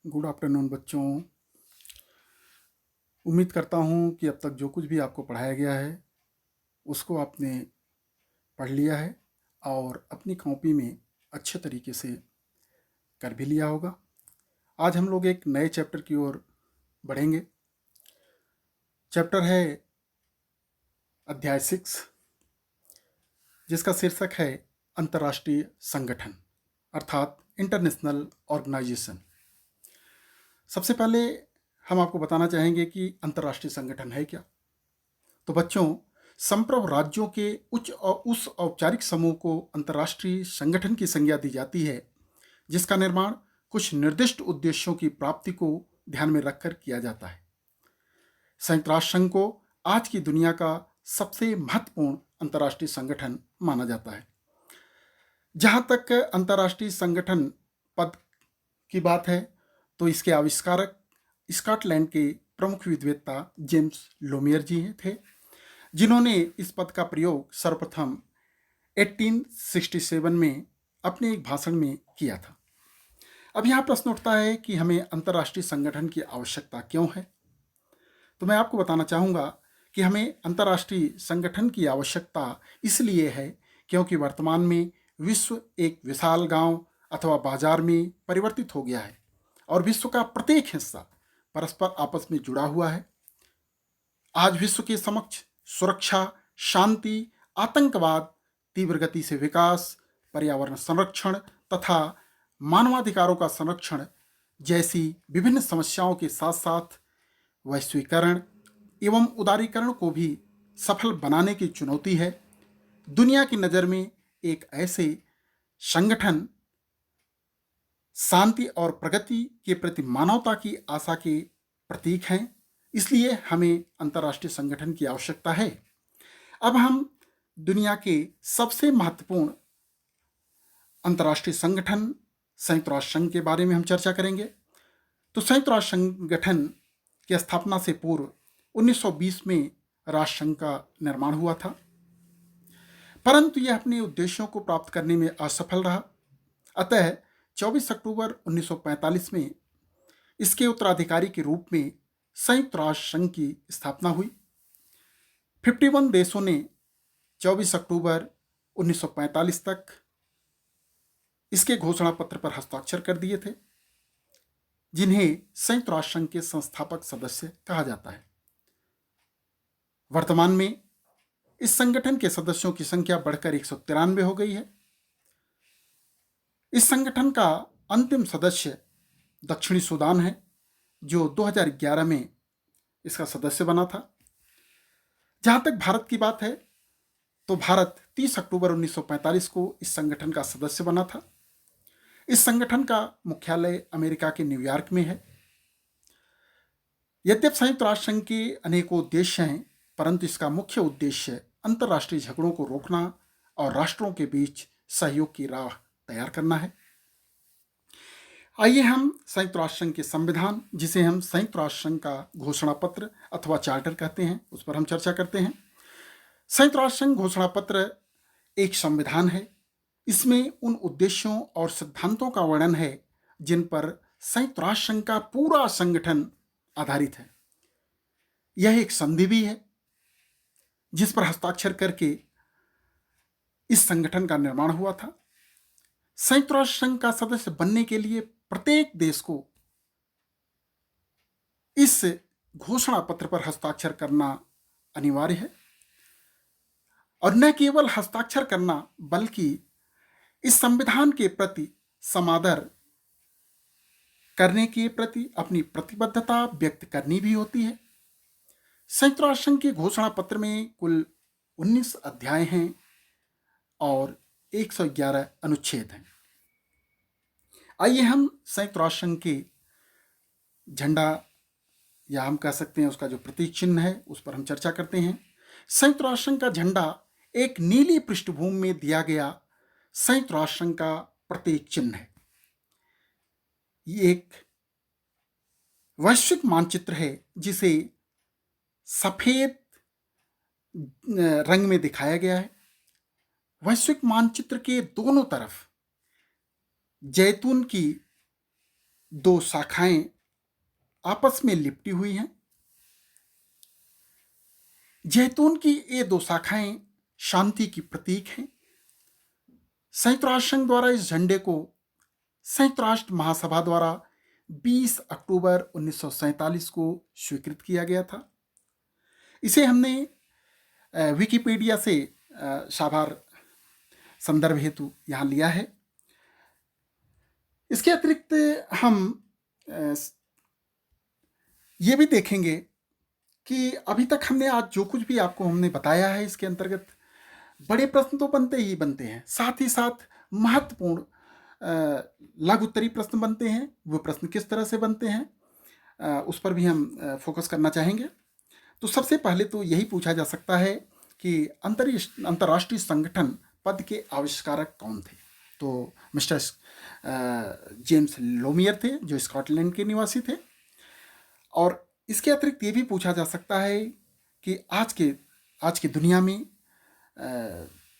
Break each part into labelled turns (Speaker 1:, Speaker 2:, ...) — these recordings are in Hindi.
Speaker 1: गुड आफ्टरनून बच्चों। उम्मीद करता हूँ कि अब तक जो कुछ भी आपको पढ़ाया गया है उसको आपने पढ़ लिया है और अपनी कॉपी में अच्छे तरीके से कर भी लिया होगा। आज हम लोग एक नए चैप्टर की ओर बढ़ेंगे। चैप्टर है अध्याय 6, जिसका शीर्षक है अंतर्राष्ट्रीय संगठन अर्थात इंटरनेशनल ऑर्गेनाइजेशन। सबसे पहले हम आपको बताना चाहेंगे कि अंतर्राष्ट्रीय संगठन है क्या। तो बच्चों, संप्रभु राज्यों के उस औपचारिक समूह को अंतर्राष्ट्रीय संगठन की संज्ञा दी जाती है, जिसका निर्माण कुछ निर्दिष्ट उद्देश्यों की प्राप्ति को ध्यान में रखकर किया जाता है। संयुक्त राष्ट्र संघ को आज की दुनिया का सबसे महत्वपूर्ण अंतर्राष्ट्रीय संगठन माना जाता है। जहाँ तक अंतर्राष्ट्रीय संगठन पद की बात है, तो इसके आविष्कारक स्कॉटलैंड के प्रमुख विद्वता जेम्स लोमियर जी थे, जिन्होंने इस पद का प्रयोग सर्वप्रथम 1867 में अपने एक भाषण में किया था। अब यहाँ प्रश्न उठता है कि हमें अंतर्राष्ट्रीय संगठन की आवश्यकता क्यों है। तो मैं आपको बताना चाहूँगा कि हमें अंतर्राष्ट्रीय संगठन की आवश्यकता इसलिए है क्योंकि वर्तमान में विश्व एक विशाल गांव अथवा बाजार में परिवर्तित हो गया है और विश्व का प्रत्येक हिस्सा परस्पर आपस में जुड़ा हुआ है। आज विश्व के समक्ष सुरक्षा, शांति, आतंकवाद, तीव्र गति से विकास, पर्यावरण संरक्षण तथा मानवाधिकारों का संरक्षण जैसी विभिन्न समस्याओं के साथ साथ वैश्वीकरण एवं उदारीकरण को भी सफल बनाने की चुनौती है। दुनिया की नज़र में एक ऐसे संगठन शांति और प्रगति के प्रति मानवता की आशा के प्रतीक हैं, इसलिए हमें अंतर्राष्ट्रीय संगठन की आवश्यकता है। अब हम दुनिया के सबसे महत्वपूर्ण अंतर्राष्ट्रीय संगठन संयुक्त राष्ट्र संघ के बारे में हम चर्चा करेंगे। तो संयुक्त राष्ट्र संगठन की स्थापना से पूर्व 1920 में राष्ट्र संघ का निर्माण हुआ था, परंतु यह अपने उद्देश्यों को प्राप्त करने में असफल रहा। अतः 24 अक्टूबर 1945 में इसके उत्तराधिकारी के रूप में संयुक्त राष्ट्र संघ की स्थापना हुई। 51 देशों ने 24 अक्टूबर 1945 तक इसके घोषणा पत्र पर हस्ताक्षर कर दिए थे, जिन्हें संयुक्त राष्ट्र संघ के संस्थापक सदस्य कहा जाता है। वर्तमान में इस संगठन के सदस्यों की संख्या बढ़कर 193 हो गई है। इस संगठन का अंतिम सदस्य दक्षिणी सूडान है, जो 2011 में इसका सदस्य बना था। जहां तक भारत की बात है, तो भारत 30 अक्टूबर 1945 को इस संगठन का सदस्य बना था। इस संगठन का मुख्यालय अमेरिका के न्यूयॉर्क में है। यद्यपि संयुक्त राष्ट्र संघ के अनेकों उद्देश्य हैं, परंतु इसका मुख्य उद्देश्य अंतर्राष्ट्रीय झगड़ों को रोकना और राष्ट्रों के बीच सहयोग की राह तैयार करना है। आइए हम संयुक्त राष्ट्र संघ के संविधान, जिसे हम संयुक्त राष्ट्र संघ का घोषणा पत्र अथवा चार्टर कहते हैं, उस पर हम चर्चा करते हैं। संयुक्त राष्ट्र संघ घोषणा पत्र एक संविधान है। इसमें उन उद्देश्यों और सिद्धांतों का वर्णन है जिन पर संयुक्त राष्ट्र संघ का पूरा संगठन आधारित है। यह एक संधि भी है जिस पर हस्ताक्षर करके इस संगठन का निर्माण हुआ था। संयुक्त राष्ट्र संघ का सदस्य बनने के लिए प्रत्येक देश को इस घोषणा पत्र पर हस्ताक्षर करना अनिवार्य है, और न केवल हस्ताक्षर करना बल्कि इस संविधान के प्रति समादर करने के प्रति अपनी प्रतिबद्धता व्यक्त करनी भी होती है। संयुक्त राष्ट्र संघ के घोषणा पत्र में कुल 19 अध्याय हैं और 111 अनुच्छेद हैं। आइए हम संयुक्त राष्ट्र संघ के झंडा, या हम कह सकते हैं उसका जो प्रतीक चिन्ह है, उस पर हम चर्चा करते हैं। संयुक्त राष्ट्र संघ का झंडा एक नीली पृष्ठभूमि में दिया गया संयुक्त राष्ट्र संघ का प्रतीक चिन्ह है। ये एक वैश्विक मानचित्र है जिसे सफेद रंग में दिखाया गया है। वैश्विक मानचित्र के दोनों तरफ जैतून की दो शाखाएं आपस में लिपटी हुई हैं। जैतून की ये दो शाखाएं शांति की प्रतीक हैं। संयुक्त राष्ट्र संघ द्वारा इस झंडे को संयुक्त राष्ट्र महासभा द्वारा 20 अक्टूबर 1947 को स्वीकृत किया गया था। इसे हमने विकिपीडिया से साभार संदर्भ हेतु यहाँ लिया है। इसके अतिरिक्त हम ये भी देखेंगे कि अभी तक हमने आज जो कुछ भी आपको हमने बताया है, इसके अंतर्गत बड़े प्रश्न तो बनते ही बनते हैं, साथ ही साथ महत्वपूर्ण लघु उत्तरीय प्रश्न बनते हैं। वो प्रश्न किस तरह से बनते हैं उस पर भी हम फोकस करना चाहेंगे। तो सबसे पहले तो यही पूछा जा सकता है कि अंतर्राष्ट्रीय संगठन पद के आविष्कारक कौन थे। तो मिस्टर जेम्स लोमियर थे, जो स्कॉटलैंड के निवासी थे। और इसके अतिरिक्त ये भी पूछा जा सकता है कि आज की दुनिया में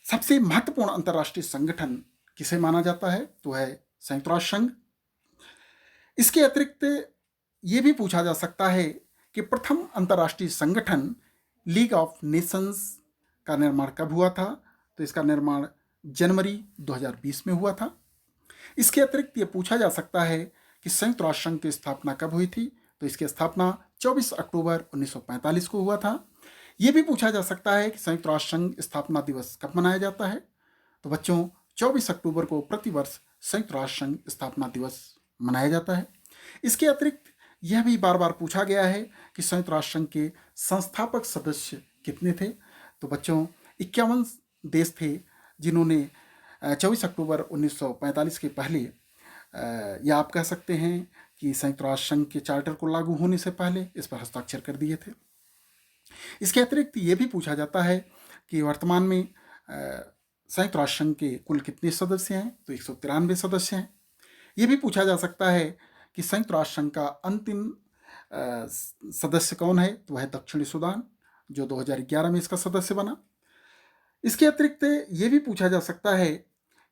Speaker 1: सबसे महत्वपूर्ण अंतर्राष्ट्रीय संगठन किसे माना जाता है, तो है संयुक्त राष्ट्र संघ। इसके अतिरिक्त ये भी पूछा जा सकता है कि प्रथम अंतर्राष्ट्रीय संगठन लीग ऑफ नेशंस का निर्माण कब हुआ था। तो इसका निर्माण जनवरी 2020 में हुआ था। इसके अतिरिक्त ये पूछा जा सकता है कि संयुक्त राष्ट्र संघ की स्थापना कब हुई थी। तो इसकी स्थापना 24 अक्टूबर 1945 को हुआ था। ये भी पूछा जा सकता है कि संयुक्त राष्ट्र संघ स्थापना दिवस कब मनाया जाता है। तो बच्चों, 24 अक्टूबर को प्रतिवर्ष संयुक्त राष्ट्र संघ स्थापना दिवस मनाया जाता है। इसके अतिरिक्त यह भी बार बार पूछा गया है कि संयुक्त राष्ट्र संघ के संस्थापक सदस्य कितने थे। तो बच्चों, 51 देश थे जिन्होंने 24 अक्टूबर 1945 के पहले, या आप कह सकते हैं कि संयुक्त राष्ट्र संघ के चार्टर को लागू होने से पहले, इस पर हस्ताक्षर कर दिए थे। इसके अतिरिक्त ये भी पूछा जाता है कि वर्तमान में संयुक्त राष्ट्र संघ के कुल कितने सदस्य हैं। तो 193 सदस्य हैं। ये भी पूछा जा सकता है कि संयुक्त राष्ट्र संघ का अंतिम सदस्य कौन है। तो वह दक्षिणी सूडान, जो 2011 में इसका सदस्य बना। इसके अतिरिक्त ये भी पूछा जा सकता है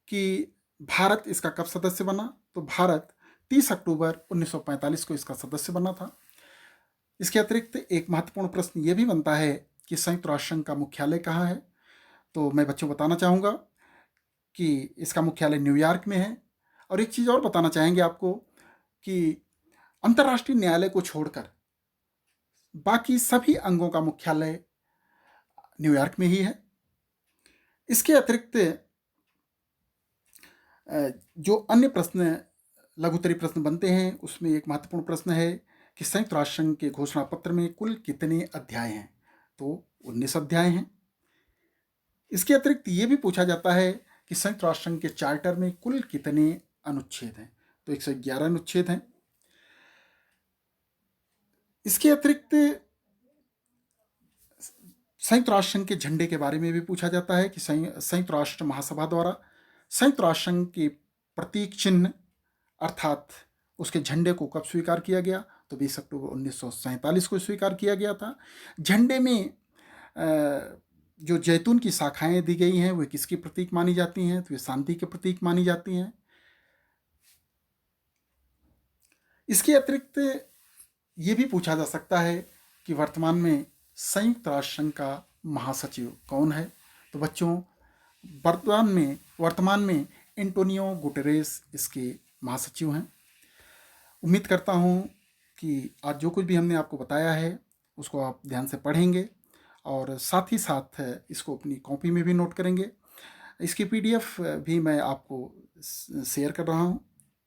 Speaker 1: कि भारत इसका कब सदस्य बना। तो भारत 30 अक्टूबर 1945 को इसका सदस्य बना था। इसके अतिरिक्त एक महत्वपूर्ण प्रश्न ये भी बनता है कि संयुक्त राष्ट्र संघ का मुख्यालय कहाँ है। तो मैं बच्चों बताना चाहूँगा कि इसका मुख्यालय न्यूयॉर्क में है। और एक चीज़ और बताना चाहेंगे आपको कि अंतर्राष्ट्रीय न्यायालय को छोड़कर बाकी सभी अंगों का मुख्यालय न्यूयॉर्क में ही है। इसके अतिरिक्त जो अन्य प्रश्न लघुत्तरीय प्रश्न बनते हैं, उसमें एक महत्वपूर्ण प्रश्न है कि संयुक्त राष्ट्र संघ के घोषणा पत्र में कुल कितने अध्याय हैं। तो 19 अध्याय हैं। इसके अतिरिक्त ये भी पूछा जाता है कि संयुक्त राष्ट्र संघ के चार्टर में कुल कितने अनुच्छेद हैं। तो 111 अनुच्छेद हैं। इसके अतिरिक्त संयुक्त राष्ट्र संघ के झंडे के बारे में भी पूछा जाता है कि संयुक्त राष्ट्र महासभा द्वारा संयुक्त राष्ट्र संघ के प्रतीक चिन्ह अर्थात उसके झंडे को कब स्वीकार किया गया। तो 20 अक्टूबर 1947 को स्वीकार किया गया था। झंडे में जो जैतून की शाखाएं दी गई हैं, वे किसकी प्रतीक मानी जाती हैं। तो वे शांति के प्रतीक मानी जाती हैं। इसके अतिरिक्त ये भी पूछा जा सकता है कि वर्तमान में संयुक्त राष्ट्र संघ का महासचिव कौन है। तो बच्चों, वर्तमान में एंटोनियो गुटेरेस इसके महासचिव हैं। उम्मीद करता हूँ कि आज जो कुछ भी हमने आपको बताया है उसको आप ध्यान से पढ़ेंगे और साथ ही साथ इसको अपनी कॉपी में भी नोट करेंगे। इसकी PDF भी मैं आपको शेयर कर रहा हूँ।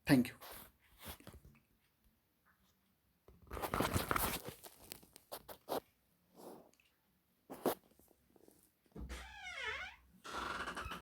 Speaker 1: Thank you.